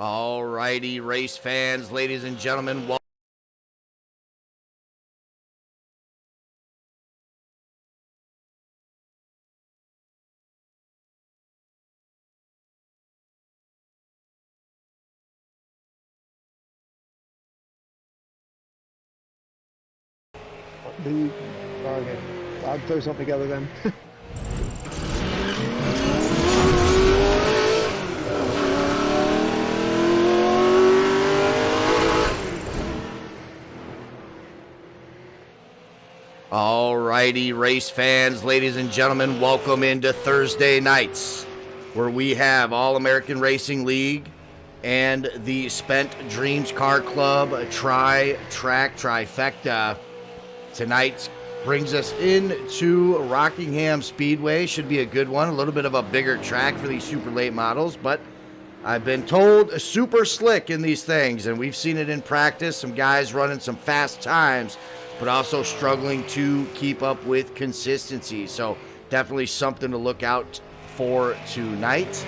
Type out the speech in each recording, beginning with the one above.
All righty, race fans, ladies and gentlemen, welcome. Okay, I'll throw something together then. All righty, race fans, ladies and gentlemen, welcome into Thursday nights, where we have All-American Racing League and the Spent Dreamz Car Club Tri-Track Trifecta. Tonight brings us into Rockingham Speedway. Should be a good one, a little bit of a bigger track for these super late models, but I've been told super slick in these things, and we've seen it in practice. Some guys running some fast times, but also struggling to keep up with consistency. So definitely something to look out for tonight.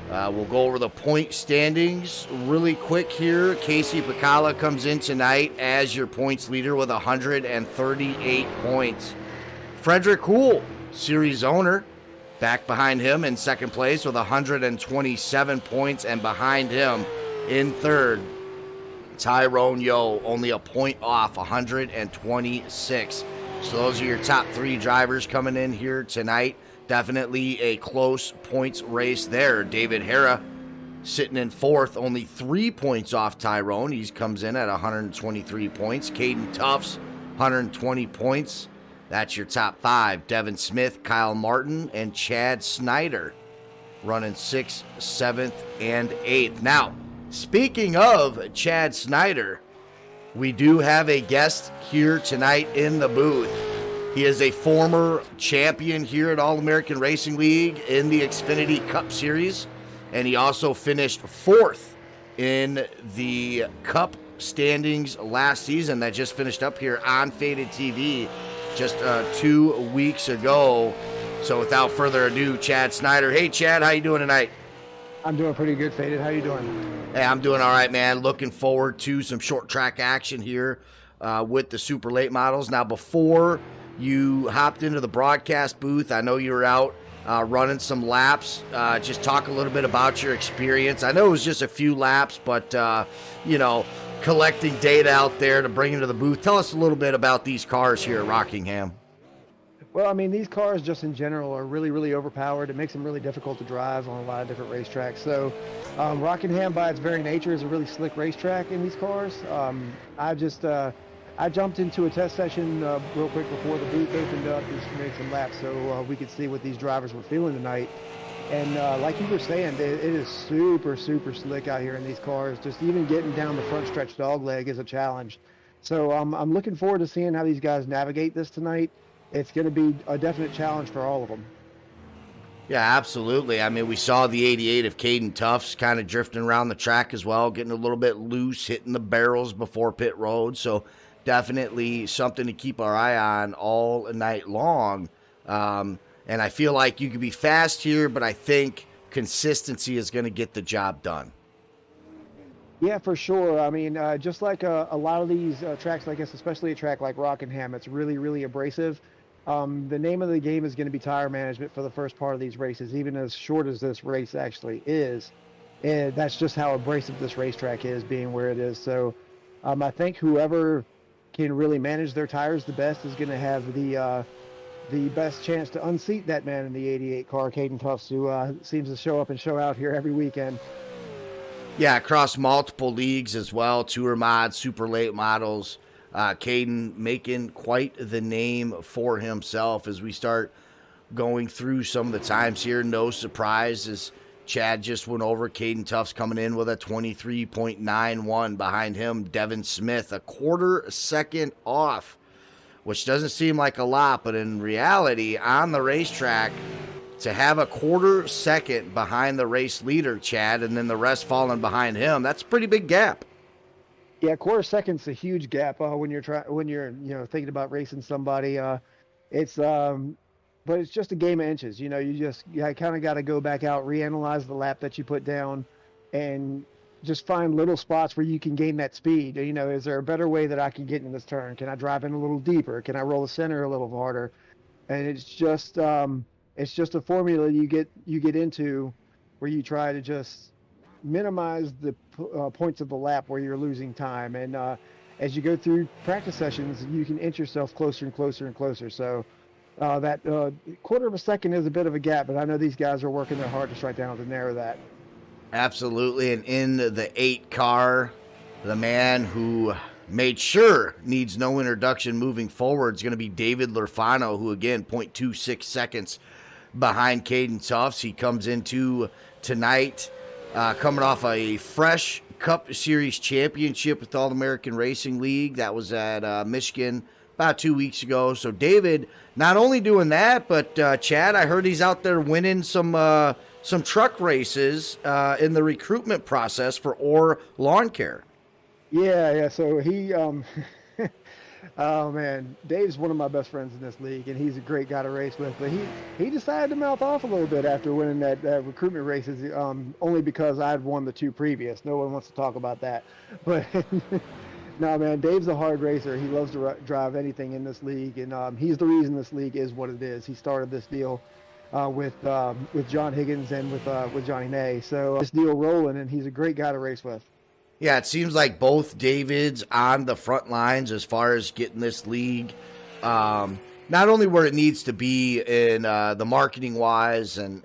We'll go over the point standings really quick here. Casey Pacala comes in tonight as your points leader with 138 points. Frederick Houle, series owner, back behind him in second place with 127 points, and behind him in third, Tyrone Yo, only a point off, 126. So those are your top three drivers coming in here tonight. Definitely a close points race there. David Hara sitting in fourth, only 3 points off Tyrone. He comes in at 123 points. Caden Tufts, 120 points. That's your top five. Devin Smith, Kyle Martin, and Chad Snyder running 6th, 7th, and 8th. Now, speaking of Chad Snyder, we do have a guest here tonight in the booth. He is a former champion here at All-American Racing League in the Xfinity Cup Series, and he also finished fourth in the Cup standings last season that just finished up here on Faded TV just 2 weeks ago. So without further ado, Chad Snyder. Hey, Chad, how you doing tonight? I'm doing pretty good, Faded. How you doing? Hey, I'm doing all right, man. Looking forward to some short track action here with the super late models. Now, before you hopped into the broadcast booth, I know you were out running some laps. Just talk a little bit about your experience. I know it was just a few laps, but, collecting data out there to bring into the booth. Tell us a little bit about these cars here at Rockingham. Well, I mean, these cars just in general are really, really overpowered. It makes them really difficult to drive on a lot of different racetracks. So Rockingham, by its very nature, is a really slick racetrack in these cars. I jumped into a test session real quick before the booth opened up, just made some laps so we could see what these drivers were feeling tonight. And like you were saying, it is super, super slick out here in these cars. Just even getting down the front stretch dog leg is a challenge. So I'm looking forward to seeing how these guys navigate this tonight. It's going to be a definite challenge for all of them. Yeah, absolutely. I mean, we saw the 88 of Caden Tufts kind of drifting around the track as well, getting a little bit loose, hitting the barrels before pit road. So definitely something to keep our eye on all night long. And I feel like you could be fast here, but I think consistency is going to get the job done. Yeah, for sure. I mean, just like a lot of these tracks, I guess, especially a track like Rockingham, it's really, really abrasive. The name of the game is going to be tire management for the first part of these races, even as short as this race actually is. And that's just how abrasive this racetrack is, being where it is. So I think whoever can really manage their tires the best is going to have the best chance to unseat that man in the 88 car, Caden Tufts, who seems to show up and show out here every weekend. Yeah, across multiple leagues as well, tour mods, super late models. Caden making quite the name for himself as we start going through some of the times here. No surprise, as Chad just went over, Caden Tufts coming in with a 23.91. Behind him, Devin Smith, a quarter second off, which doesn't seem like a lot, but in reality, on the racetrack, to have a quarter second behind the race leader, Chad, and then the rest falling behind him, that's a pretty big gap. Yeah, quarter second's a huge gap when you're thinking about racing somebody. But it's just a game of inches. You kind of got to go back out, reanalyze the lap that you put down, and just find little spots where you can gain that speed. You know, is there a better way that I can get in this turn? Can I drive in a little deeper? Can I roll the center a little harder? And it's just a formula you get into where you try to just minimize the points of the lap where you're losing time. And as you go through practice sessions, you can inch yourself closer and closer and closer. So that quarter of a second is a bit of a gap, but I know these guys are working their hardest right now to narrow that. Absolutely. And in the 8 car, the man who made sure needs no introduction moving forward is going to be David Lerfano, who, again, 0.26 seconds behind Caden Tufts. He comes into tonight coming off a fresh Cup Series championship with All-American Racing League. That was at Michigan about 2 weeks ago. So David, not only doing that, but Chad, I heard he's out there winning some truck races in the recruitment process for Orr Lawn Care. Yeah. So he, oh man, Dave's one of my best friends in this league, and he's a great guy to race with. But he decided to mouth off a little bit after winning that recruitment races, only because I'd won the 2 previous. No one wants to talk about that, but. No, man, Dave's a hard racer. He loves to drive anything in this league, and he's the reason this league is what it is. He started this deal with John Higgins and with Johnny May. So this deal rolling, and he's a great guy to race with. Yeah, it seems like both Davids on the front lines as far as getting this league not only where it needs to be in the marketing wise and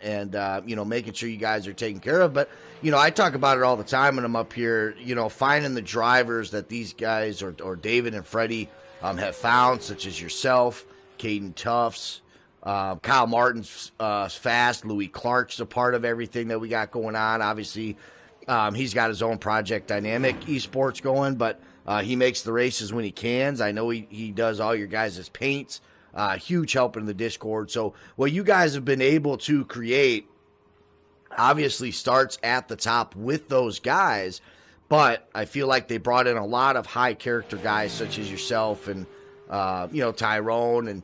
making sure you guys are taken care of, but I talk about it all the time when I'm up here, finding the drivers that these guys or David and Freddie have found, such as yourself, Caden Tufts, Kyle Martin's fast, Louis Clark's a part of everything that we got going on. Obviously, he's got his own Project Dynamic esports going, but he makes the races when he can. I know he does all your guys' paints. Huge help in the Discord. So what you guys have been able to create obviously starts at the top with those guys, but I feel like they brought in a lot of high character guys such as yourself and Tyrone, and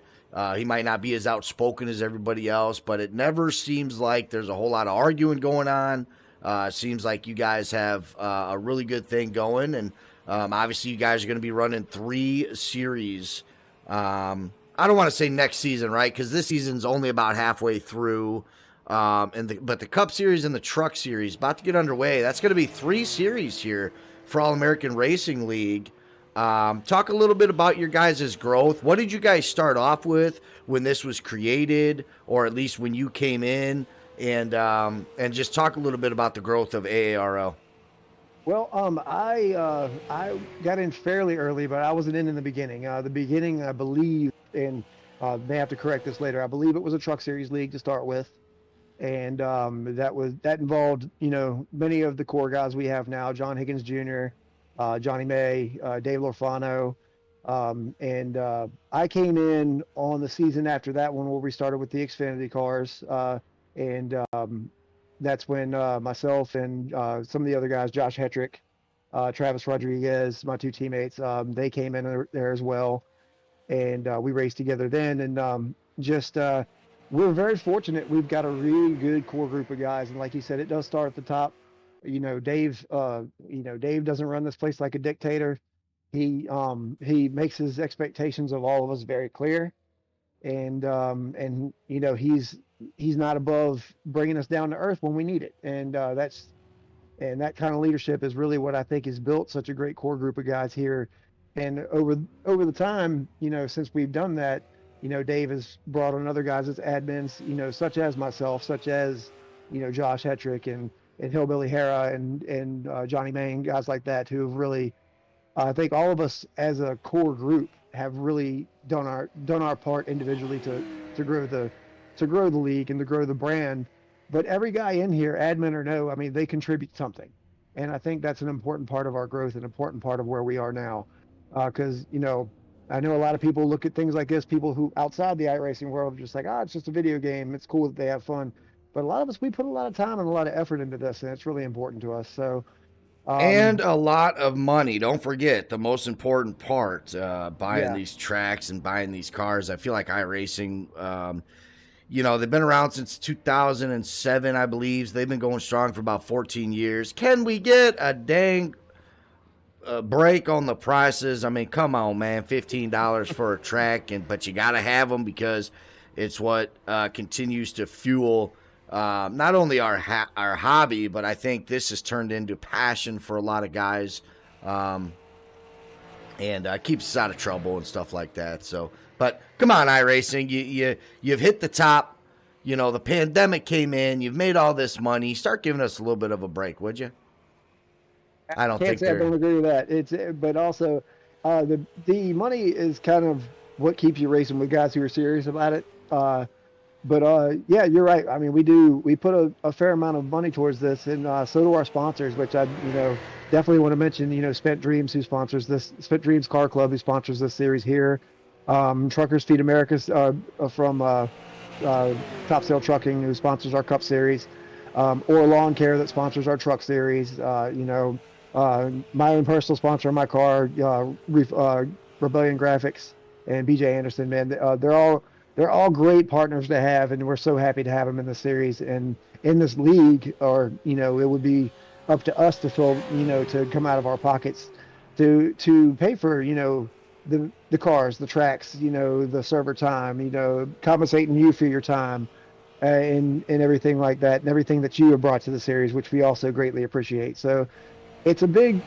he might not be as outspoken as everybody else, but it never seems like there's a whole lot of arguing going on. It seems like you guys have a really good thing going, and obviously you guys are going to be running 3 series. I don't want to say next season, right? Because this season's only about halfway through. But the Cup Series and the Truck Series about to get underway. That's going to be 3 series here for All-American Racing League. Talk a little bit about your guys' growth. What did you guys start off with when this was created, or at least when you came in? And just talk a little bit about the growth of AARL. Well, I got in fairly early, but I wasn't in the beginning. The beginning, I believe, and they have to correct this later, I believe it was a Truck Series league to start with. And that involved, many of the core guys we have now, John Higgins Jr., Johnny May, Dave Lerfano. And I came in on the season after that one where we started with the Xfinity cars. And that's when myself and some of the other guys, Josh Hetrick, Travis Rodriguez, my 2 teammates, they came in there as well. And we raced together then. And we're very fortunate. We've got a really good core group of guys. And like you said, it does start at the top. Dave doesn't run this place like a dictator. He makes his expectations of all of us very clear. And he's not above bringing us down to earth when we need it. And that kind of leadership is really what I think has built such a great core group of guys here. And over the time, since we've done that, Dave has brought on other guys as admins, such as myself, such as, Josh Hetrick and Hillbilly Hera and Johnny Main, guys like that who have really, I think all of us as a core group have really done our part individually to grow the league and to grow the brand. But every guy in here, admin or no, I mean, they contribute something. And I think that's an important part of our growth, an important part of where we are now. Because, I know a lot of people look at things like this, people who outside the iRacing world are just like, it's just a video game. It's cool that they have fun. But a lot of us, we put a lot of time and a lot of effort into this, and it's really important to us. So, and a lot of money. Don't forget the most important part, buying these tracks and buying these cars. I feel like iRacing, You know, they've been around since 2007, I believe. They've been going strong for about 14 years. Can we get a dang break on the prices? I mean, come on, man. $15 for a track, but you got to have them because it's what continues to fuel not only our hobby, but I think this has turned into passion for a lot of guys, and keeps us out of trouble and stuff like that. So, but come on, iRacing, you've hit the top. You know, the pandemic came in. You've made all this money. Start giving us a little bit of a break, would you? I don't think I don't agree with that. But also, the money is kind of what keeps you racing with guys who are serious about it. Yeah, you're right. I mean, we put a fair amount of money towards this, and so do our sponsors, which I definitely want to mention. Spent Dreamz, who sponsors this, Spent Dreamz Car Club, who sponsors this series here. Truckers Feed America from Top Sail Trucking, who sponsors our Cup series. Or Lawn Care, that sponsors our truck series. My own personal sponsor of my car, Rebellion Graphics, and BJ Anderson. Man, they're all great partners to have, and we're so happy to have them in the series and in this league. Or it would be up to us to fill, to come out of our pockets to pay for the cars, the tracks, the server time, compensating you for your time. And everything like that, and everything that you have brought to the series, which we also greatly appreciate. So it's a big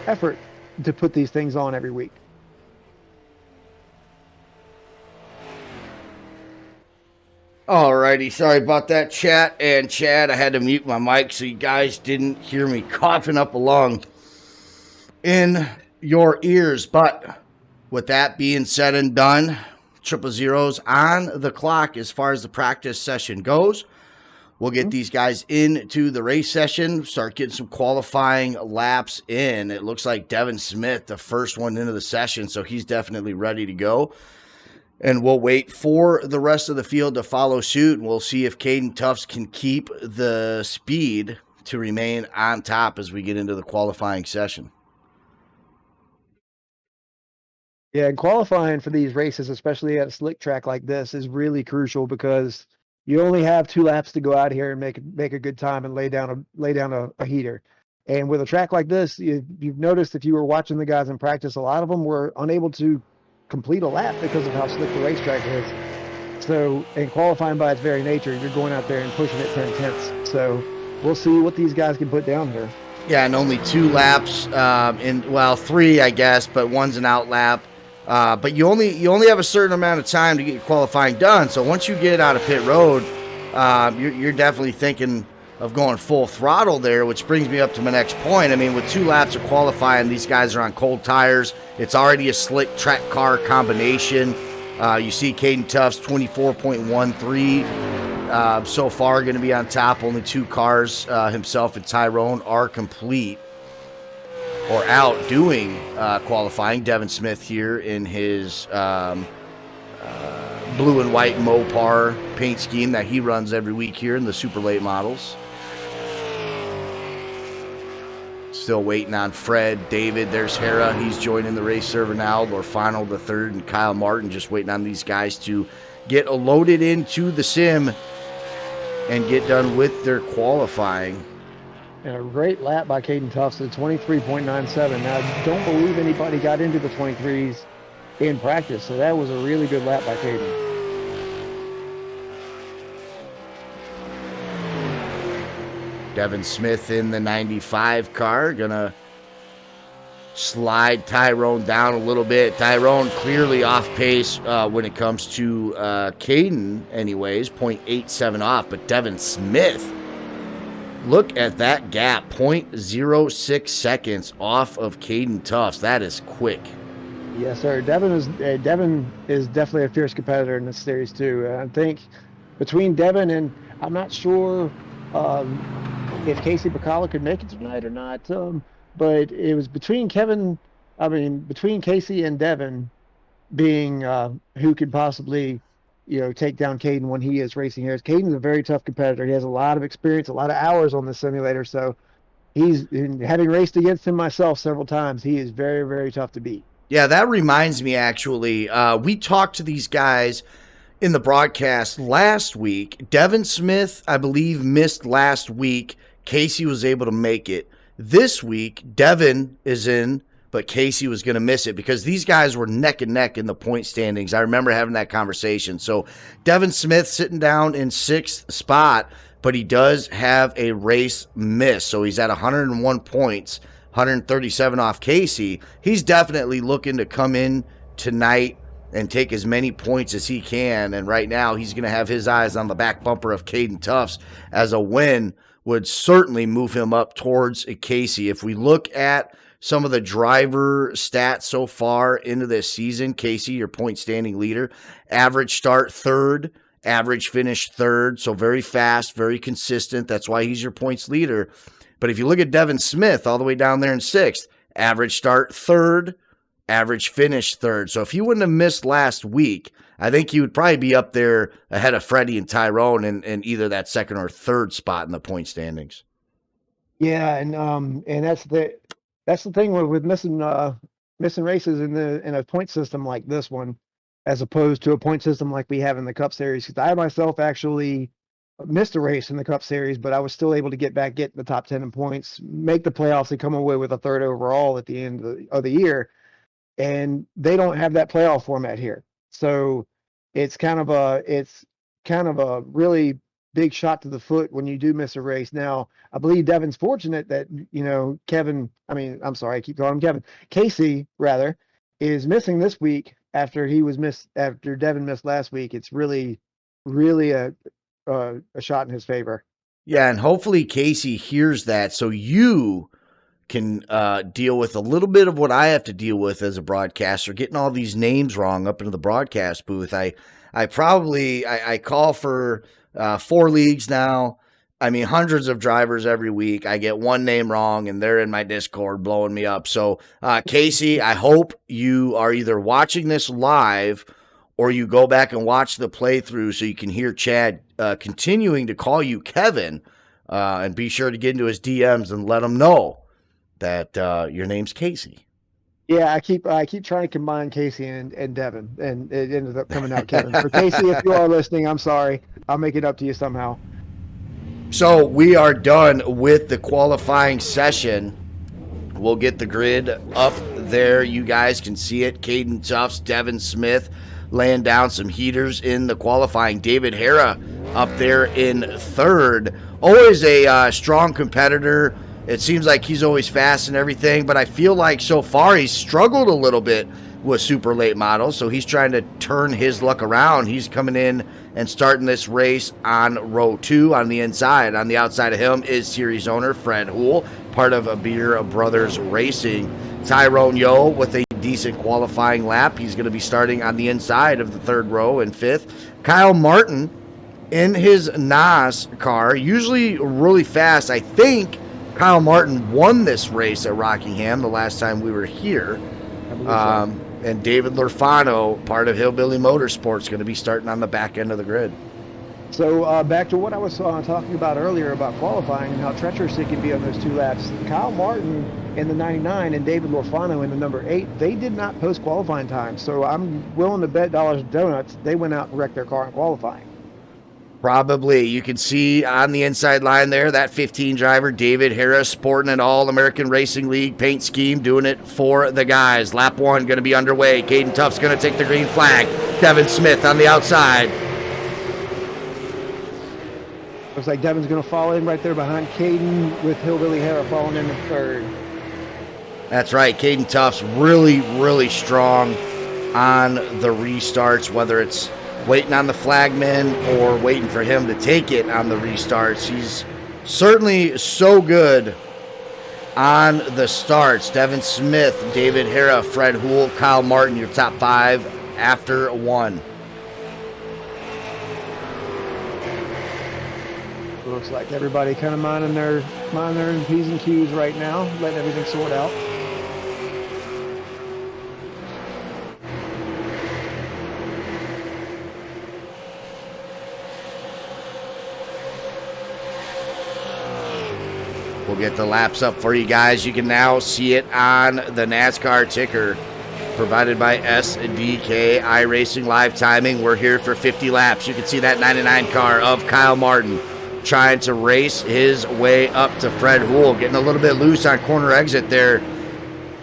effort to put these things on every week. Alrighty, sorry about that, chat. And Chad, I had to mute my mic so you guys didn't hear me coughing up a lung in your ears. But with that being said and done, 000's on the clock as far as the practice session goes. We'll get these guys into the race session, start getting some qualifying laps in. It looks like Devin Smith, the first one into the session, so he's definitely ready to go. And we'll wait for the rest of the field to follow suit, and we'll see if Caden Tufts can keep the speed to remain on top as we get into the qualifying session. Yeah, and qualifying for these races, especially at a slick track like this, is really crucial because you only have 2 laps to go out here and make a good time and lay down a heater. And with a track like this, you've noticed if you were watching the guys in practice, a lot of them were unable to complete a lap because of how slick the racetrack is. So, and qualifying by its very nature, you're going out there and pushing it 10 tenths. So we'll see what these guys can put down here. Yeah, and only 2 laps, 3, I guess, but one's an out lap. But you only have a certain amount of time to get your qualifying done. So once you get out of pit road, you're definitely thinking of going full throttle there, which brings me up to my next point. I mean, with 2 laps of qualifying, these guys are on cold tires. It's already a slick track car combination. You see Caden Tufts, 24.13 so far, going to be on top. Only 2 cars, himself and Tyrone, are complete or out doing qualifying. Devin Smith here in his blue and white Mopar paint scheme that he runs every week here in the super late models. Still waiting on Fred, David. There's Hera. He's joining the race server now. Lerfano the third and Kyle Martin just waiting on these guys to get loaded into the sim and get done with their qualifying. And a great lap by Caden Tufts at 23.97. Now, I don't believe anybody got into the 23s in practice, so that was a really good lap by Caden. Devin Smith in the 95 car, gonna slide Tyrone down a little bit. Tyrone clearly off pace when it comes to Caden anyways, 0.87 off, but Devin Smith, look at that gap, 0.06 seconds off of Caden Tufts. That is quick. Yes, sir. Devin is definitely a fierce competitor in this series too. I think between Devin and I'm not sure if Casey Bacala could make it tonight or not, but it was between Casey and Devin being who could possibly take down Caden when he is racing here. Caden's a very tough competitor. He has a lot of experience, a lot of hours on the simulator, so having raced against him myself several times, he is very, very tough to beat. Yeah, that reminds me, actually, we talked to these guys in the broadcast last week. Devin Smith, I believe, missed last week. Casey was able to make it. This week, Devin is in, but Casey was going to miss it because these guys were neck and neck in the point standings. I remember having that conversation. So Devin Smith sitting down in 6th spot, but he does have a race miss. So he's at 101 points, 137 off Casey. He's definitely looking to come in tonight and take as many points as he can. And right now he's going to have his eyes on the back bumper of Caden Tufts, as a win would certainly move him up towards Casey. If we look at some of the driver stats so far into this season, Casey, your point standing leader, average start 3rd, average finish 3rd. So very fast, very consistent. That's why he's your points leader. But if you look at Devin Smith all the way down there in 6th, average start 3rd, average finish 3rd. So if he wouldn't have missed last week, I think he would probably be up there ahead of Freddie and Tyrone in either that 2nd or 3rd spot in the point standings. Yeah, and that's the thing with missing races in a point system like this one, as opposed to a point system like we have in the Cup Series. Because I myself actually missed a race in the Cup Series, but I was still able to get the top 10 in points, make the playoffs, and come away with a 3rd overall at the end of the year. And they don't have that playoff format here, so it's kind of a really big shot to the foot when you do miss a race. Now, I believe Devin's fortunate that, I keep calling him Kevin. Casey, rather, is missing this week after Devin missed last week. It's really, really a shot in his favor. Yeah, and hopefully Casey hears that so you can deal with a little bit of what I have to deal with as a broadcaster, getting all these names wrong up into the broadcast booth. I call for 4 leagues now. I mean, hundreds of drivers every week. I get one name wrong, and they're in my Discord blowing me up. So, Casey, I hope you are either watching this live or you go back and watch the playthrough so you can hear Chad continuing to call you Kevin, and be sure to get into his DMs and let him know that your name's Casey. Yeah, I keep trying to combine Casey and Devin, and it ended up coming out Kevin. For Casey, if you are listening, I'm sorry. I'll make it up to you somehow. So we are done with the qualifying session. We'll get the grid up there. You guys can see it. Caden Tufts, Devin Smith laying down some heaters in the qualifying. David Hara up there in 3rd. Always a strong competitor. It seems like he's always fast and everything, but I feel like so far he's struggled a little bit with super late models, so he's trying to turn his luck around. He's coming in and starting this race on row 2 on the inside. On the outside of him is series owner Fred Hool, part of Beer Brothers Racing. Tyrone Yo with a decent qualifying lap. He's going to be starting on the inside of the 3rd row in 5th. Kyle Martin in his NAS car, usually really fast. I think Kyle Martin won this race at Rockingham the last time we were here. And David Lerfano, part of Hillbilly Motorsports, going to be starting on the back end of the grid. So back to what I was talking about earlier about qualifying and how treacherous it can be on those 2 laps. Kyle Martin in the 99 and David Lerfano in the number 8, they did not post qualifying time. So I'm willing to bet dollars and donuts they went out and wrecked their car in qualifying. Probably. You can see on the inside line there, that 15 driver, David Harris, sporting an All-American Racing League paint scheme, doing it for the guys. Lap 1 going to be underway. Caden Tufts going to take the green flag. Devin Smith on the outside. Looks like Devin's going to fall in right there behind Caden, with Hillbilly Hara falling in the 3rd. That's right. Caden Tufts really, really strong on the restarts, whether it's waiting on the flagman or waiting for him to take it on the restarts. He's certainly so good on the starts. Devin Smith, David Hara, Fred Hool, Kyle Martin, your top 5 after 1. Looks like everybody kind of minding their P's and Q's right now, letting everything sort out. We'll get the laps up for you guys. You can now see it on the NASCAR ticker. provided by SDK iRacing live timing. We're here for 50 laps. You can see that 99 car of Kyle Martin trying to race his way up to Fred Houle, getting a little bit loose on corner exit there.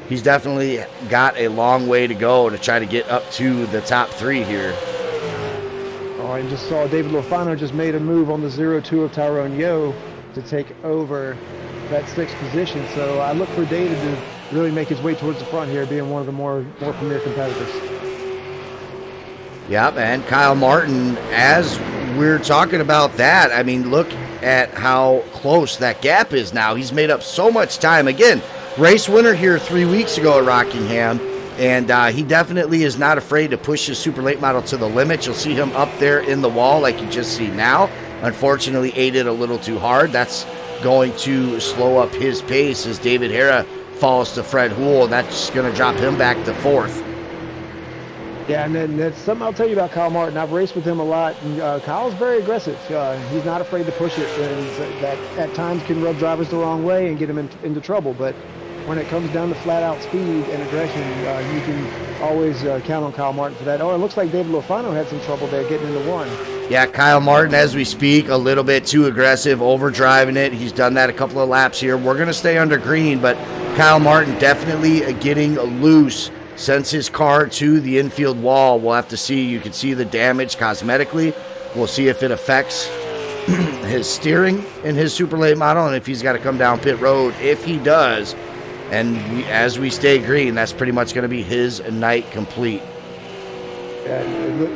He's definitely got a long way to go to try to get up to the top 3 here. Oh, I just saw David Lerfano just made a move on the 0-2 of Tyrone Yo to take over that 6th position. So I look for David to really make his way towards the front here, being one of the more premier competitors. Yep, and Kyle Martin, as we're talking about that, I mean, look at how close that gap is now. He's made up so much time. Again, race winner here 3 weeks ago at Rockingham, and he definitely is not afraid to push his super late model to the limit. You'll see him up there in the wall like you just see now. Unfortunately, ate it a little too hard. That's going to slow up his pace as David Hara falls to Fred Houle. That's going to drop him back to 4th. Yeah, and then that's something I'll tell you about Kyle Martin. I've raced with him a lot, and Kyle's very aggressive. He's not afraid to push it, and that at times can rub drivers the wrong way and get them into trouble. But when it comes down to flat-out speed and aggression, you can always count on Kyle Martin for that. Oh, it looks like David Lerfano had some trouble there getting into 1. Yeah, Kyle Martin, as we speak, a little bit too aggressive, overdriving it. He's done that a couple of laps here. We're going to stay under green, but Kyle Martin definitely getting loose. Sends his car to the infield wall. We'll have to see. You can see the damage cosmetically. We'll see if it affects his steering in his super late model and if he's got to come down pit road. If he does, and as we stay green, that's pretty much going to be his night complete. Yeah,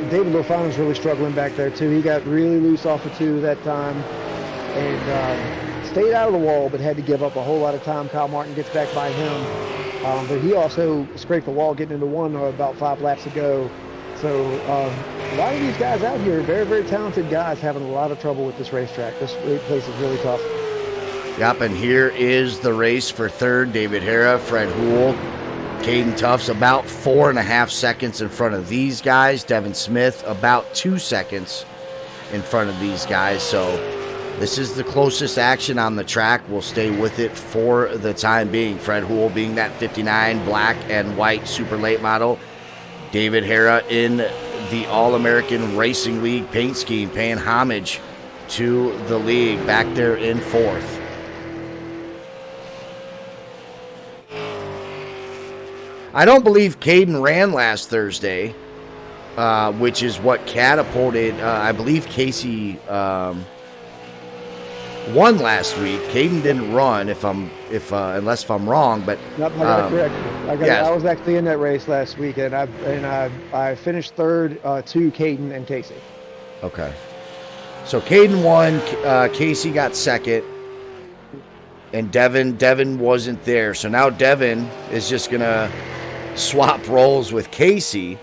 David Lerfano's really struggling back there too. He got really loose off of 2 that time and stayed out of the wall, but had to give up a whole lot of time. Kyle Martin gets back by him. But he also scraped the wall getting into 1 about 5 laps ago. So a lot of these guys out here, very, very talented guys, having a lot of trouble with this racetrack. This place is really tough. Yep, and here is the race for 3rd. David Hara, Fred Houle, Caden Tuff's about 4.5 seconds in front of these guys. Devin Smith about 2 seconds in front of these guys. So this is the closest action on the track. We'll stay with it for the time being. Fred Houle being that 59 black and white super late model. David Hara in the All-American Racing League paint scheme, paying homage to the league, back there in 4th. I don't believe Caden ran last Thursday, which is what catapulted, I believe Casey won last week. Caden didn't run, unless I'm wrong, but nope, I got it correct. I was actually in that race last week, and I finished 3rd to Caden and Casey. Okay, so Caden won, Casey got 2nd, and Devin wasn't there. So now Devin is just gonna swap roles with Casey.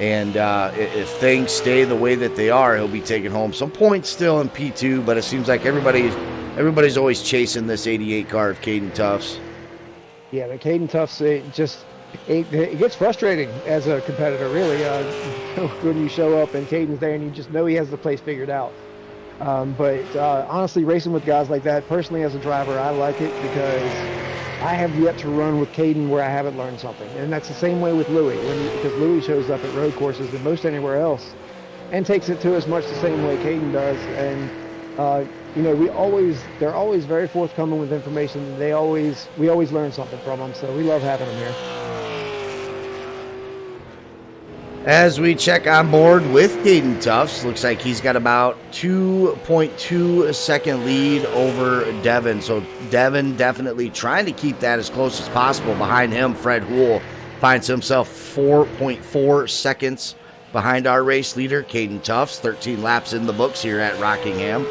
And if things stay the way that they are, he'll be taking home some points still in P2, but it seems like everybody's always chasing this 88 car of Caden Tuff's. Yeah, the Caden Tuff's, it gets frustrating as a competitor, really, when you show up and Caden's there and you just know he has the place figured out. But honestly, racing with guys like that, personally as a driver, I like it because I have yet to run with Caden where I haven't learned something. And that's the same way with Louie, because Louie shows up at road courses than most anywhere else and takes it to us much the same way Caden does. And, they're always very forthcoming with information. We always learn something from them, so we love having them here. As we check on board with Caden Tuffs, looks like he's got about 2.2 second lead over Devin. So Devin definitely trying to keep that as close as possible. Behind him, Fred Houle finds himself 4.4 seconds behind our race leader, Caden Tuffs. 13 laps in the books here at Rockingham.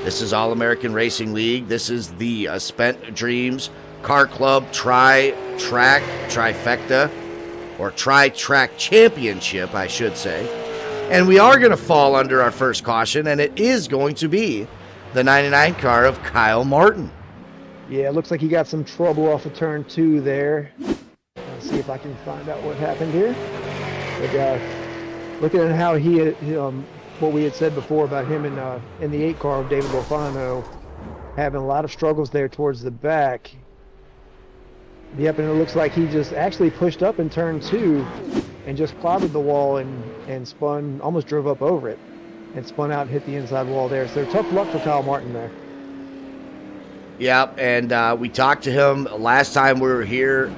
This is All-American Racing League. This is the Spent Dreamz Car Club Tri-Track Trifecta, or Tri-Track Championship, I should say. And we are going to fall under our first caution, and it is going to be the 99 car of Kyle Martin. Yeah, it looks like he got some trouble off of turn 2 there. Let's see if I can find out what happened here. But looking at how what we had said before about him in the 8 car of David Lerfano, having a lot of struggles there towards the back. Yep, and it looks like he just actually pushed up in turn 2 and just clobbered the wall and spun, almost drove up over it and spun out and hit the inside wall there. So tough luck for Kyle Martin there. Yep, and we talked to him last time we were here.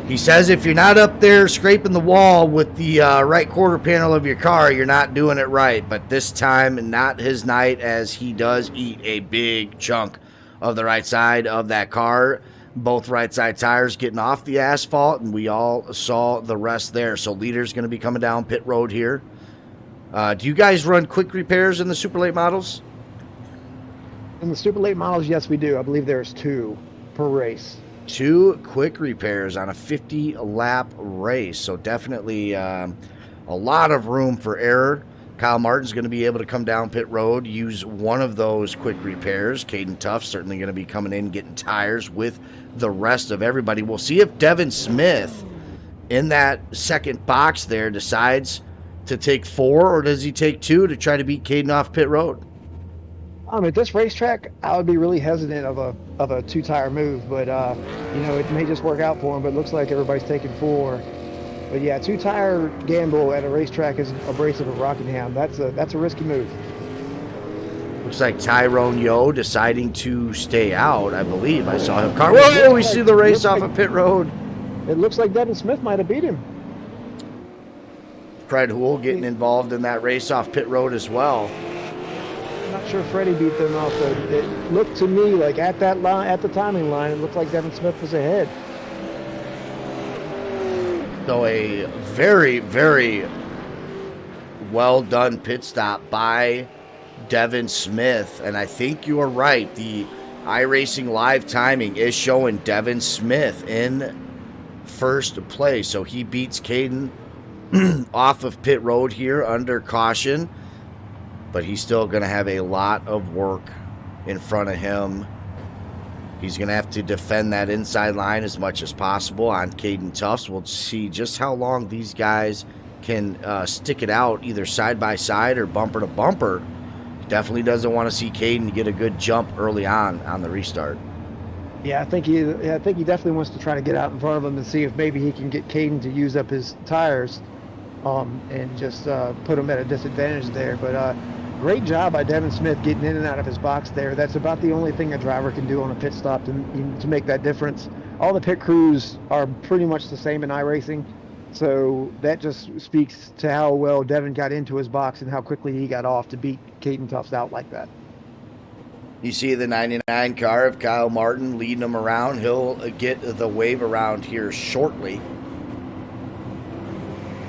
He says if you're not up there scraping the wall with the right quarter panel of your car, you're not doing it right. But this time, not his night, as he does eat a big chunk of the right side of that car. Both right side tires getting off the asphalt, and we all saw the rest there. So leader's going to be coming down pit road here. Do you guys run quick repairs in the super late models? In the super late models, yes, we do. I believe there's 2 per race. 2 quick repairs on a 50-lap race. So definitely a lot of room for error. Kyle Martin's going to be able to come down pit road, use one of those quick repairs. Caden Tuff's certainly going to be coming in, getting tires with the rest of everybody. We'll see if Devin Smith in that second box there decides to take 4, or does he take 2 to try to beat Caden off pit road? At this racetrack, I would be really hesitant of a 2-tire move, but it may just work out for him. But it looks like everybody's taking 4. But yeah, 2-tire gamble at a racetrack is abrasive at Rockingham. That's a risky move. Looks like Tyrone Yo deciding to stay out. I believe I saw him. Whoa! We see the race off of pit road. It looks like Devin Smith might have beat him. Fred Hool getting involved in that race off pit road as well. I'm not sure Freddie beat them off, but it looked to me like at that line, at the timing line, it looked like Devin Smith was ahead. So a very, very well done pit stop by Devin Smith, and I think you are right. The iRacing live timing is showing Devin Smith in first place, so he beats Caden off of pit road here under caution. But he's still going to have a lot of work in front of him. He's going to have to defend that inside line as much as possible on Caden Tuffs. We'll see just how long these guys can stick it out, either side by side or bumper to bumper. Definitely doesn't want to see Caden get a good jump early on the restart. Yeah, I think he definitely wants to try to get out in front of him and see if maybe he can get Caden to use up his tires and just put him at a disadvantage there. But great job by Devin Smith getting in and out of his box there. That's about the only thing a driver can do on a pit stop to make that difference. All the pit crews are pretty much the same in iRacing, so that just speaks to how well Devin got into his box and how quickly he got off to beat Caden Tuffs out like that. You see the 99 car of Kyle Martin leading him around. He'll get the wave around here shortly.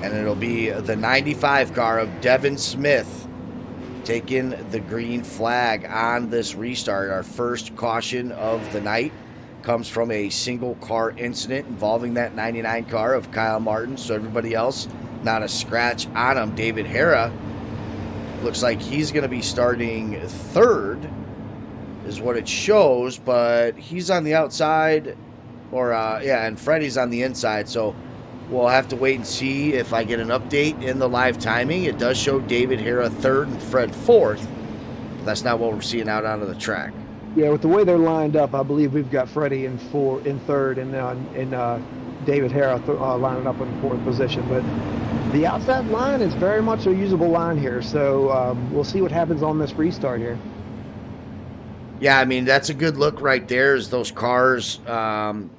And it'll be the 95 car of Devin Smith taking the green flag on this restart. Our first caution of the night comes from a single car incident involving that 99 car of Kyle Martin. So everybody else, not a scratch on him. David Hara looks like he's going to be starting third is what it shows, but he's on the outside, and Freddie's on the inside. So we'll have to wait and see if I get an update in the live timing. It does show David Hara third and Fred fourth. But that's not what we're seeing out onto the track. Yeah, with the way they're lined up, I believe we've got Freddie in third, and David Hara lining up in fourth position. But the outside line is very much a usable line here, so we'll see what happens on this restart here. Yeah, I mean, that's a good look right there as those cars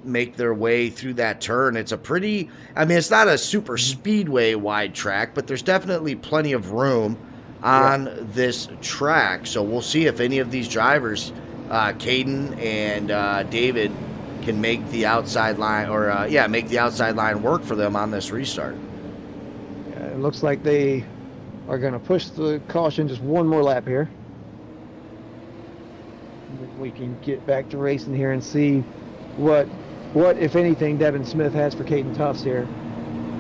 make their way through that turn. It's it's not a super speedway wide track, but there's definitely plenty of room on this track. So we'll see if any of these drivers, Caden and David, can make the outside line make the outside line work for them on this restart. Yeah, it looks like they are going to push the caution just one more lap here. We can get back to racing here and see what if anything Devin Smith has for Caden Tuffs here,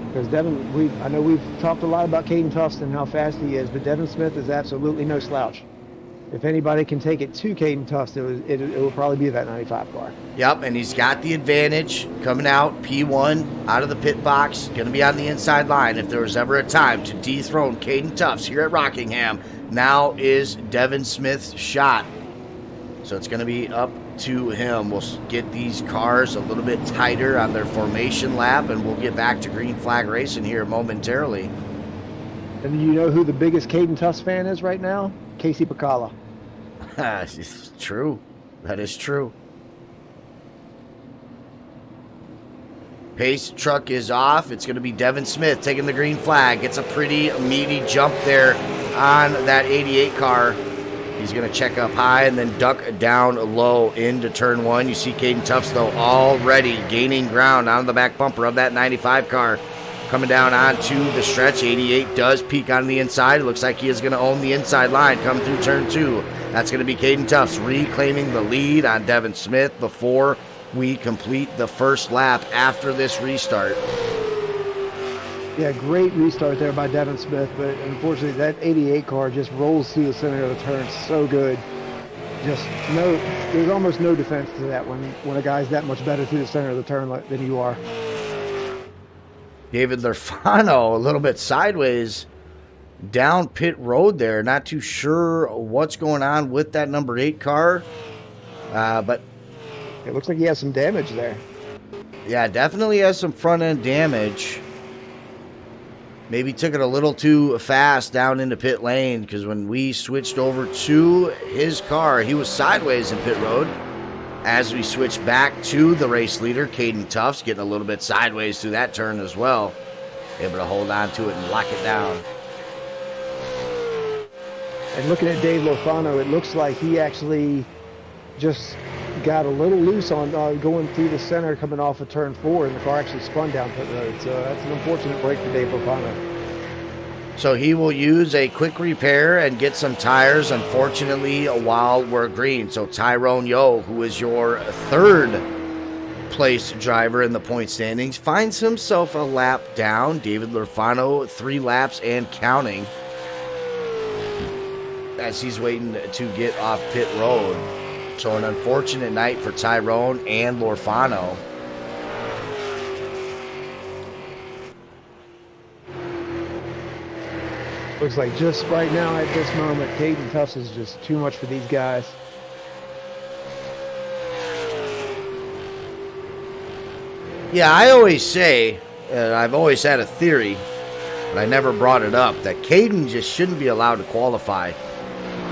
because I know we've talked a lot about Caden Tuffs and how fast he is, but Devin Smith is absolutely no slouch. If anybody can take it to Caden Tuffs, it will probably be that 95 car. Yep, and he's got the advantage coming out P1 out of the pit box, going to be on the inside line. If there was ever a time to dethrone Caden Tuffs here at Rockingham, now is Devin Smith's shot. So it's going to be up to him. We'll get these cars a little bit tighter on their formation lap, and we'll get back to green flag racing here momentarily. And you know who the biggest Caden Tufts fan is right now? Casey Bacala. It's true. That is true. Pace truck is off. It's going to be Devin Smith taking the green flag. Gets a pretty meaty jump there on that 88 car. He's going to check up high and then duck down low into turn one. You see Caden Tufts, though, already gaining ground on the back bumper of that 95 car. Coming down onto the stretch. 88 does peek on the inside. It looks like he is going to own the inside line coming through turn two. That's going to be Caden Tufts reclaiming the lead on Devin Smith before we complete the first lap after this restart. Yeah, great restart there by Devin Smith, but unfortunately that 88 car just rolls through the center of the turn so good. There's almost no defense to that when a guy's that much better through the center of the turn than you are. David Lerfano a little bit sideways down pit road there. Not too sure what's going on with that number 8 car, but it looks like he has some damage there. Yeah, definitely has some front end damage. Maybe took it a little too fast down into pit lane, because when we switched over to his car, he was sideways in pit road. As we switch back to the race leader, Caden Tufts, getting a little bit sideways through that turn as well. Able to hold on to it and lock it down. And looking at Dave Lerfano, it looks like he actually just got a little loose on going through the center coming off of turn 4, and the car actually spun down pit road. So that's an unfortunate break for Dave Lerfano. So he will use a quick repair and get some tires, unfortunately, while we're green. So Tyrone Yo, who is your third place driver in the point standings, finds himself a lap down. David Lerfano 3 laps and counting as he's waiting to get off pit road. So an unfortunate night for Tyrone and Lerfano. Looks like just right now at this moment, Caden Tufts is just too much for these guys. Yeah, I always say, and I've always had a theory, but I never brought it up, that Caden just shouldn't be allowed to qualify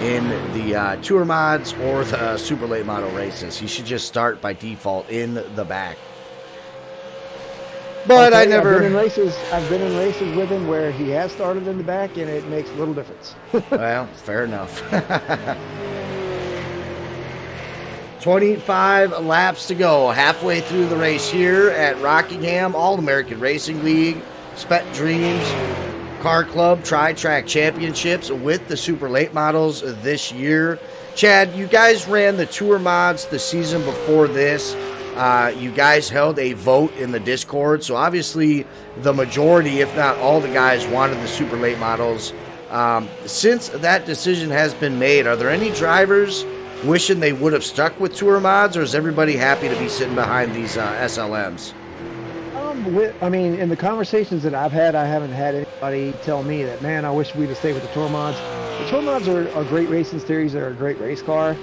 in the Tour Mods or the Super Late Model races. He should just start by default in the back. But I never... I've been in races with him where he has started in the back, and it makes little difference. Well, fair enough. 25 laps to go. Halfway through the race here at Rockingham All-American Racing League, Spent Dreamz Car Club Tri-Track Championships with the Super Late Models this year. Chad, you guys ran the Tour Mods the season before this. You guys held a vote in the Discord, so obviously the majority, if not all the guys, wanted the Super Late Models. Since that decision has been made, are there any drivers wishing they would have stuck with Tour Mods, or is everybody happy to be sitting behind these SLMs? I mean, in the conversations that I've had, I haven't had anybody tell me that, man, I wish we'd have stayed with the Tour Mods. The Tour Mods are a great racing series. They're a great race car.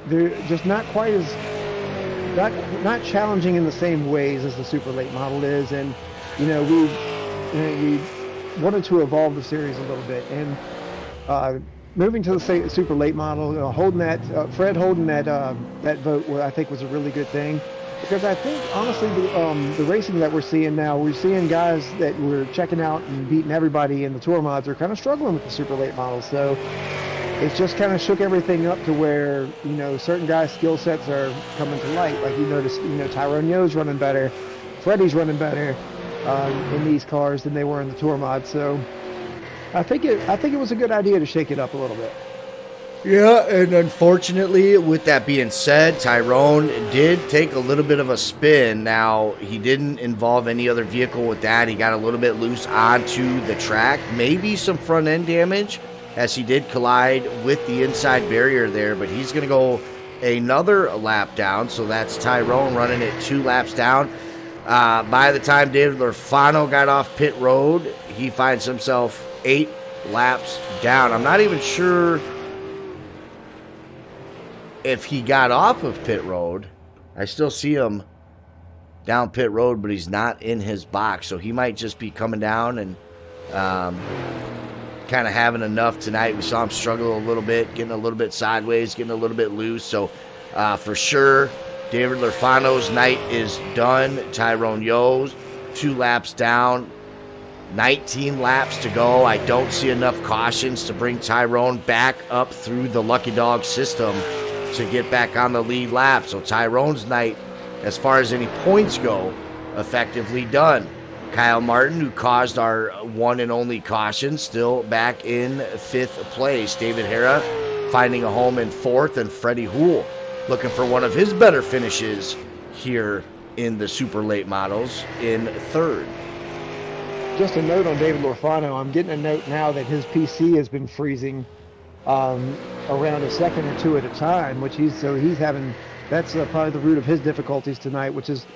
They're just not quite as... Not challenging in the same ways as the Super Late Model is, and we wanted to evolve the series a little bit. And moving to the Super Late Model, holding that Fred holding that vote, I think was a really good thing, because I think honestly the racing that we're seeing now, we're seeing guys that we're checking out and beating everybody in the Tour Mods are kind of struggling with the Super Late Model. So it's just kind of shook everything up to where, certain guys' skill sets are coming to light. Like you notice, Tyrone Yo's running better, Freddie's running better in these cars than they were in the Tour Mod. So I think it was a good idea to shake it up a little bit. Yeah, and unfortunately, with that being said, Tyrone did take a little bit of a spin. Now, he didn't involve any other vehicle with that. He got a little bit loose onto the track. Maybe some front end damage, as he did collide with the inside barrier there, but he's going to go another lap down, so that's Tyrone running it 2 laps down. By the time David Lerfano got off pit road, he finds himself 8 laps down. I'm not even sure if he got off of pit road, I still see him down pit road, but he's not in his box. So he might just be coming down and kind of having enough tonight. We saw him struggle a little bit, getting a little bit sideways, getting a little bit loose. So for sure, David Lerfano's night is done. Tyrone Yo's 2 laps down, 19 laps to go. I don't see enough cautions to bring Tyrone back up through the Lucky Dog system to get back on the lead lap. So Tyrone's night, as far as any points go, effectively done. Kyle Martin, who caused our one and only caution, still back in 5th place. David Hara finding a home in 4th, and Freddie Houle looking for one of his better finishes here in the super late models in 3rd. Just a note on David Lerfano. I'm getting a note now that his PC has been freezing around a second or two at a time, which he's having. That's probably the root of his difficulties tonight, which is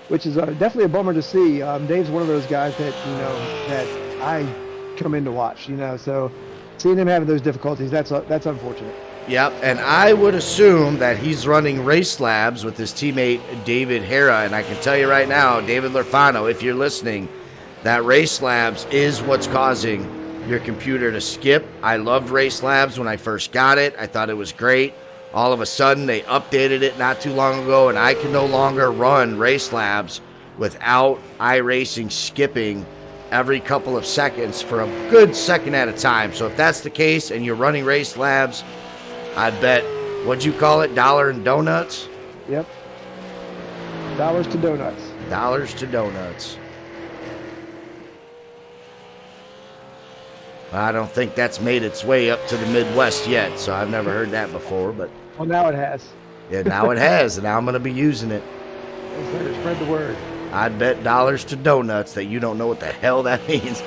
definitely a bummer to see. Dave's one of those guys that that I come in to watch. So seeing him having those difficulties, that's unfortunate. Yep, and I would assume that he's running race labs with his teammate David Hara, and I can tell you right now, David Lerfano, if you're listening, that race labs is what's causing your computer to skip. I loved race labs when I first got it. I thought it was great. All of a sudden, they updated it not too long ago, and I can no longer run race labs without iRacing skipping every couple of seconds for a good second at a time. So if that's the case and you're running race labs, I'd bet, what'd you call it, dollar and donuts? Yep. Dollars to donuts. Dollars to donuts. I don't think that's made its way up to the Midwest yet, so I've never heard that before. But well, now it has. Yeah, now it has, and now I'm going to be using it. Spread the word. I'd bet dollars to donuts that you don't know what the hell that means.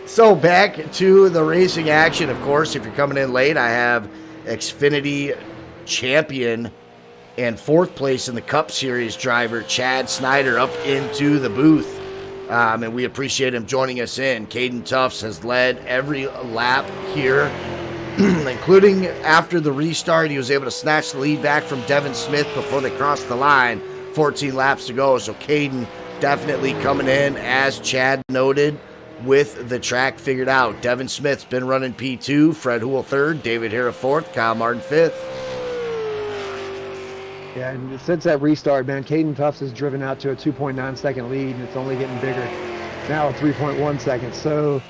So back to the racing action. Of course, if you're coming in late, I have Xfinity champion and 4th place in the Cup Series driver Chad Snyder up into the booth. And we appreciate him joining us in. Caden Tufts has led every lap here, including after the restart. He was able to snatch the lead back from Devin Smith before they crossed the line. 14 laps to go, so Caden definitely coming in, as Chad noted, with the track figured out. Devin Smith's been running P2, Fred Houle 3rd, David Hara 4th, Kyle Martin 5th. Yeah, and since that restart, man, Caden Tufts has driven out to a 2.9 second lead, and it's only getting bigger. Now 3.1 seconds. So,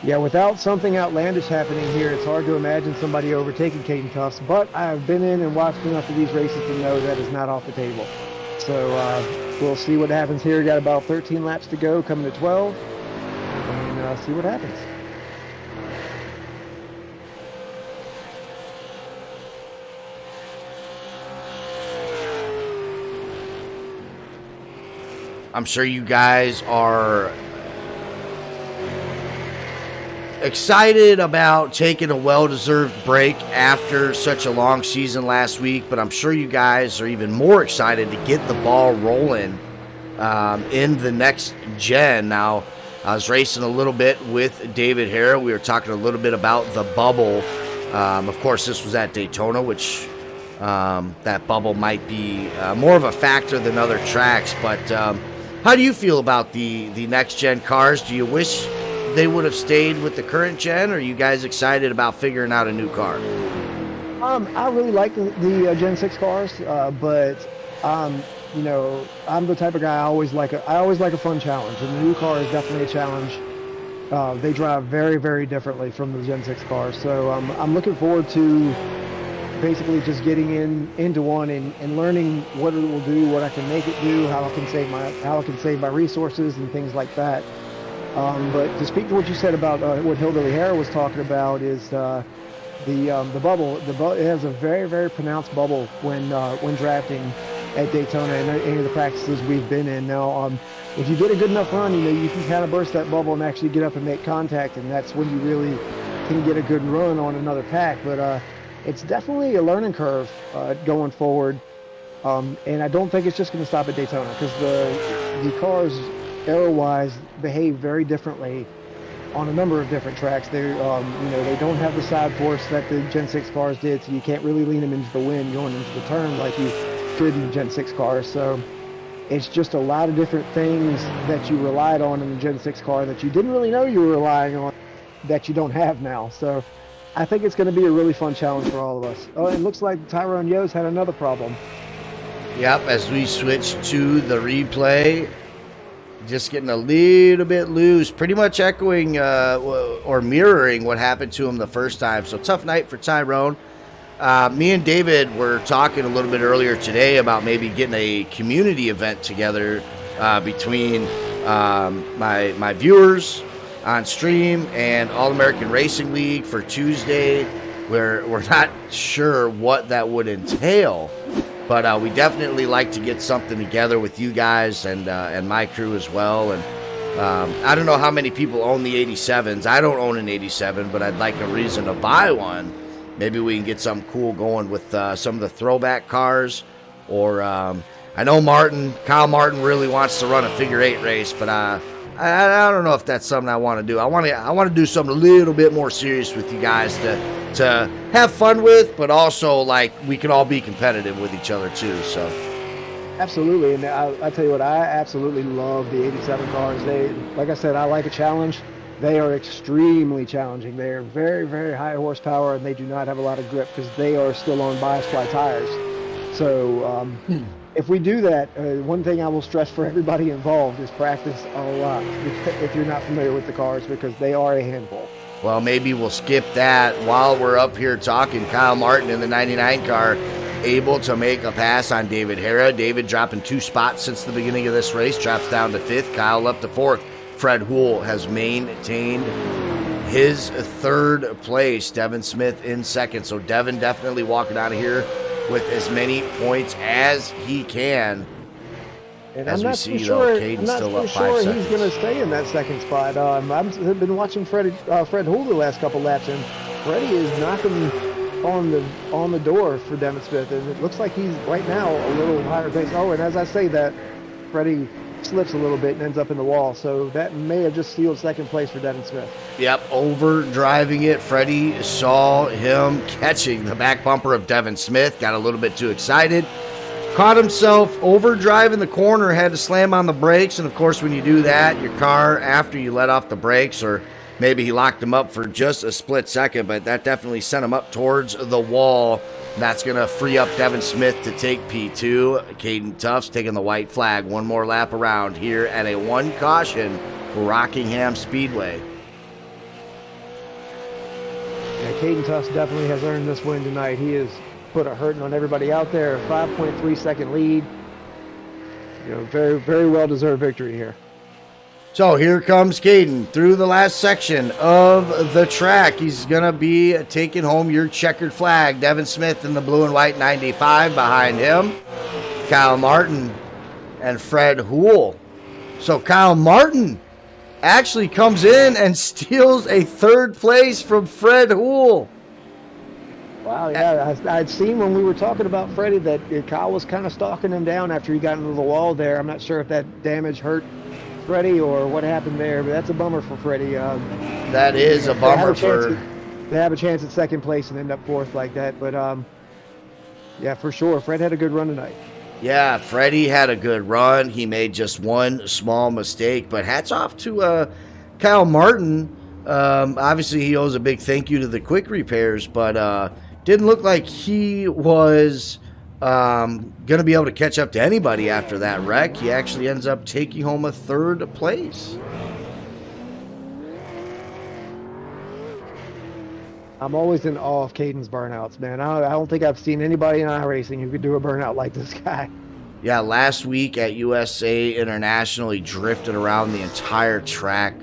yeah, without something outlandish happening here, it's hard to imagine somebody overtaking Caden Tufts. But I've been in and watched enough of these races to know that is not off the table. So we'll see what happens here. Got about 13 laps to go, coming to 12, and see what happens. I'm sure you guys are excited about taking a well-deserved break after such a long season last week, but I'm sure you guys are even more excited to get the ball rolling in the next gen. Now, I was racing a little bit with David Hara. We were talking a little bit about the bubble. Of course, this was at Daytona, which that bubble might be more of a factor than other tracks, but how do you feel about the next-gen cars? Do you wish they would have stayed with the current gen, or are you guys excited about figuring out a new car? I really like the Gen 6 cars, but I'm the type of guy I always like a fun challenge, and the new car is definitely a challenge. They drive very, very differently from the Gen 6 cars, so I'm looking forward to basically just getting into one and learning what it will do, what I can make it do, how I can save my resources and things like that. But to speak to what you said about what Hillbilly Hara was talking about is the bubble. It has a very, very pronounced bubble when drafting at Daytona and any of the practices we've been in. Now, if you get a good enough run, you can kind of burst that bubble and actually get up and make contact, and that's when you really can get a good run on another pack. But it's definitely a learning curve going forward, and I don't think it's just going to stop at Daytona, because the cars, aero-wise, behave very differently on a number of different tracks. They, they don't have the side force that the Gen 6 cars did, so you can't really lean them into the wind going into the turn like you could in the Gen 6 cars. So it's just a lot of different things that you relied on in the Gen 6 car that you didn't really know you were relying on that you don't have now. So I think it's going to be a really fun challenge for all of us. Oh, it looks like Tyrone Yo's had another problem. Yep, as we switch to the replay, just getting a little bit loose, pretty much echoing or mirroring what happened to him the first time. So tough night for Tyrone. Me and David were talking a little bit earlier today about maybe getting a community event together between my viewers on stream and All-American Racing League for Tuesday, where we're not sure what that would entail. But we definitely like to get something together with you guys and my crew as well. And I don't know how many people own the 87s. I don't own an 87, but I'd like a reason to buy one. Maybe we can get something cool going with some of the throwback cars. Or I know Kyle Martin really wants to run a figure 8 race, but I don't know if that's something I want to do. I want to do something a little bit more serious with you guys to have fun with, but also like we can all be competitive with each other too. So absolutely. And I tell you what, I absolutely love the 87 cars. They, like I said, I like a challenge. They are extremely challenging. They are very, very high horsepower, and they do not have a lot of grip because they are still on bias-ply tires. So if we do that, one thing I will stress for everybody involved is practice a lot if you're not familiar with the cars, because they are a handful. Well, maybe we'll skip that while we're up here talking. Kyle Martin in the 99 car able to make a pass on David Hara. David dropping 2 spots since the beginning of this race, drops down to 5th. Kyle up to 4th. Fred Houle has maintained his 3rd place. Devin Smith in 2nd. So Devin definitely walking out of here with as many points as he can. And as I'm we not see, too though, sure, Caden's I'm not still too up 5 sure seconds. he's going to stay in that 2nd spot. I've been watching Fred Houle the last couple laps, and Freddie is knocking on the door for Devin Smith, and it looks like he's right now a little higher pace. Oh, and as I say that, Freddie slips a little bit and ends up in the wall, so that may have just sealed 2nd place for Devin Smith. Yep, over driving it. Freddie saw him catching the back bumper of Devin Smith, got a little bit too excited, caught himself over driving the corner, had to slam on the brakes, and of course when you do that, your car, after you let off the brakes, or maybe he locked him up for just a split second, but that definitely sent him up towards the wall. That's going to free up Devin Smith to take P2. Caden Tufts taking the white flag. One more lap around here at a 1 caution Rockingham Speedway. Yeah, Caden Tufts definitely has earned this win tonight. He has put a hurting on everybody out there. 5.3 second lead. Very, very well-deserved victory here. So here comes Caden through the last section of the track. He's going to be taking home your checkered flag. Devin Smith in the blue and white 95 behind him. Kyle Martin and Fred Houle. So Kyle Martin actually comes in and steals a 3rd place from Fred Houle. Wow, yeah, I'd seen when we were talking about Freddie that Kyle was kind of stalking him down after he got into the wall there. I'm not sure if that damage hurt Freddie or what happened there, but that's a bummer for Freddie. That is a bummer for... They have a chance at 2nd place and end up 4th like that, but yeah, for sure, Fred had a good run tonight. Yeah, Freddie had a good run. He made just one small mistake, but hats off to Kyle Martin. Obviously, he owes a big thank you to the quick repairs, but didn't look like he was going to be able to catch up to anybody after that wreck. He actually ends up taking home a 3rd place. I'm always in awe of Caden's burnouts, man. I don't think I've seen anybody in iRacing who could do a burnout like this guy. Yeah, last week at USA International, he drifted around the entire track,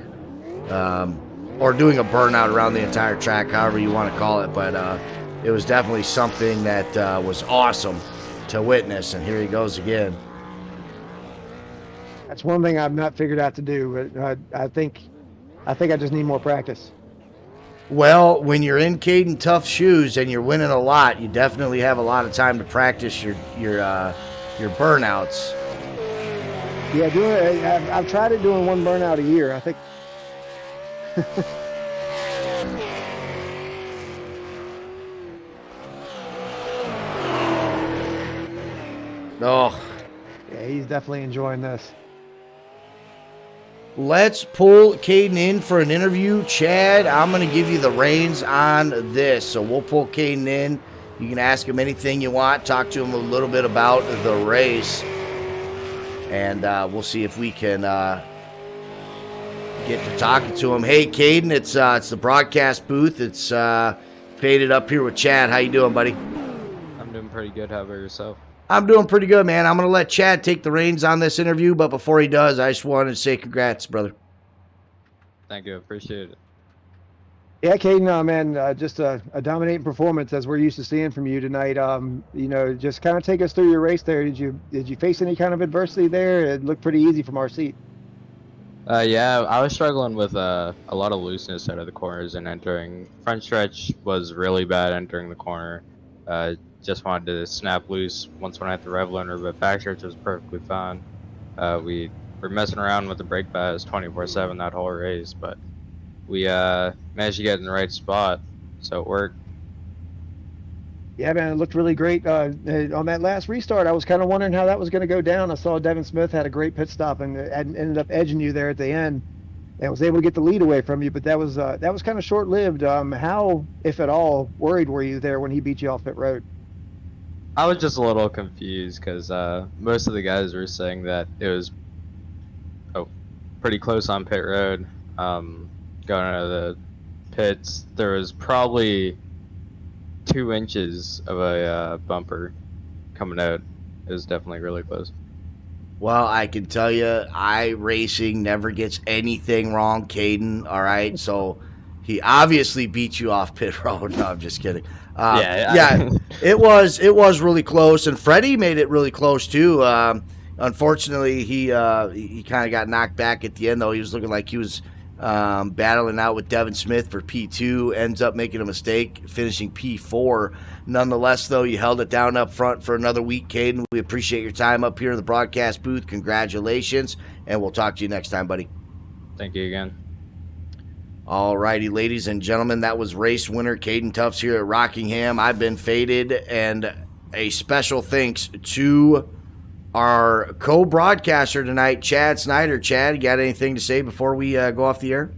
or doing a burnout around the entire track, however you want to call it. But it was definitely something that was awesome to witness, and here he goes again. That's one thing I've not figured out to do, but I think I just need more practice. Well, when you're in Caden Tufts' shoes and you're winning a lot, you definitely have a lot of time to practice your burnouts. Yeah, I've tried it doing one burnout a year. I think Oh, Yeah, he's definitely enjoying this. let's pull Caden in for an interview. Chad, I'm going to give you the reins on this. So we'll pull Caden in. You can ask him anything you want. Talk to him a little bit about the race. And we'll see if we can get to talking to him. Hey, Caden, it's the broadcast booth. It's faded up here with Chad. How you doing, buddy? I'm doing pretty good. How about yourself? I'm doing pretty good, man. I'm going to let Chad take the reins on this interview, but before he does, I just wanted to say congrats, brother. Thank you. Appreciate it. Yeah, Caden, man, just a dominating performance as we're used to seeing from you tonight. You know, just kind of take us through your race there. Did you face any kind of adversity there? It looked pretty easy from our seat. Yeah, I was struggling with a lot of looseness out of the corners and entering. Front stretch was really bad entering the corner. Just wanted to snap loose once when I hit the rev limiter, but back stretch was perfectly fine. We were messing around with the brake pads 24/7 that whole race, but we managed to get in the right spot, so it worked. Yeah, man, it looked really great. On that last restart, I was kind of wondering how that was going to go down. I saw Devin Smith had a great pit stop and ended up edging you there at the end, and was able to get the lead away from you. But that was kind of short-lived. How, if at all, worried were you there when he beat you off pit road? I was just a little confused because most of the guys were saying that it was pretty close on pit road. Going out of the pits, there was probably 2 inches of a bumper coming out. It was definitely really close. Well, I can tell you, iRacing never gets anything wrong, Caden. All right, so he obviously beat you off pit road. No, I'm just kidding. Yeah, it was really close, and Freddie made it really close too. Unfortunately, he kind of got knocked back at the end, though. He was looking like he was battling out with Devin Smith for P2, ends up making a mistake, finishing P4. Nonetheless, though, you held it down up front for another week, Caden. We appreciate your time up here in the broadcast booth. Congratulations, and we'll talk to you next time, buddy. Thank you again. All righty, ladies and gentlemen, that was race winner Caden Tufts here at Rockingham. I've been faded, and a special thanks to our co-broadcaster tonight, Chad Snyder. Chad, you got anything to say before we go off the air?